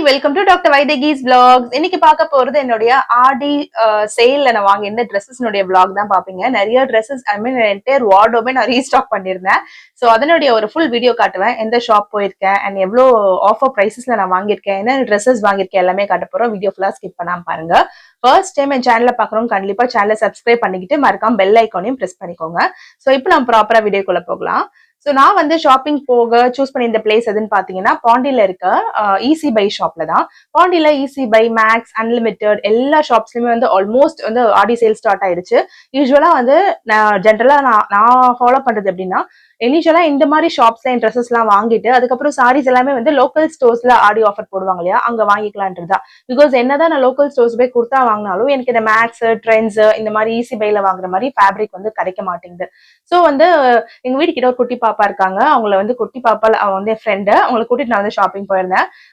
Welcome to doctor Vaidehi's vlogs. இன்னைக்கு பார்க்க போறது என்னுடைய ஆடி சேல்ல நான் வாங்கியிருந்த ட்ரெஸ்ஸஸ்னுடைய vlog தான் பாப்பீங்க. நிறைய ட்ரெஸ்ஸஸ் என்டையர் வார்ட்ரோபே நான் ரீஸ்டாக் பண்ணியிருந்தேன். ஸோ அதனுடைய ஒரு ஃபுல் வீடியோ காட்டுவேன். எந்த ஷாப் போயிருக்கேன் அண்ட் எவ்வளோ ஆஃபர் ப்ரைஸஸ்ல நான் வாங்கியிருக்கேன், என்ன ட்ரெஸ்ஸஸ் வாங்கியிருக்கேன் எல்லாமே காட்ட போறோம். வீடியோ ஃபுல்லா ஸ்கிப் பண்ணாம பாருங்க. ஃபர்ஸ்ட் டைம் என் சேனலை பார்க்குறோம் கண்டிப்பா சேனலை சப்ஸ்கிரைப் பண்ணிக்கிட்டு மறக்காம பெல் ஐக்கானையும் ப்ரெஸ் பண்ணிக்கோங்க. ஸோ இப்போ நம்ம ப்ராப்பரா வீடியோக்குள்ள போகலாம். ஸோ நான் வந்து ஷாப்பிங் போக சூஸ் பண்ணி இந்த பிளேஸ் எதுன்னு பாத்தீங்கன்னா பாண்டியில இருக்க ஈஸி பை ஷாப்ல தான். பாண்டியில ஈஸி பை, மேக்ஸ், அன்லிமிட்டெட் எல்லா ஷாப்ஸ்லயுமே வந்து ஆல்மோஸ்ட் வந்து ஆடி சேல் ஸ்டார்ட் ஆயிடுச்சு. யூஸ்வலா வந்து நான் ஜென்ரலா நான் ஃபாலோ பண்றது எப்படின்னா, இனிஷியலா இந்த மாதிரி ஷாப்ஸ்ல என் ட்ரெஸ்ஸஸ் எல்லாம் வாங்கிட்டு அதுக்கப்புறம் சாரீஸ் எல்லாமே வந்து லோக்கல் ஸ்டோர்ஸ்ல ஆடி ஆஃபர் போடுவாங்க இல்லையா, அங்க வாங்கிக்கலான்றதா. பிகாஸ் என்னதான் நான் லோக்கல் ஸ்டோர்ஸ் போய் குர்த்தா வாங்கினாலும் எனக்கு இந்த மேக்ஸ், ட்ரெண்ட்ஸ் இந்த மாதிரி ஈஸி பைல வாங்குற மாதிரி ஃபேப்ரிக் வந்து கிடைக்க மாட்டேங்குது. ஸோ வந்து எங்க வீட்டு கிட்ட ஒரு குட்டி பாப்பா இருக்காங்க. அவங்கள வந்து குட்டி பாப்பா அவன் வந்து என் ஃப்ரெண்டு, அவங்களை கூட்டிட்டு நான் வந்து ஷாப்பிங் போயிருந்தேன்.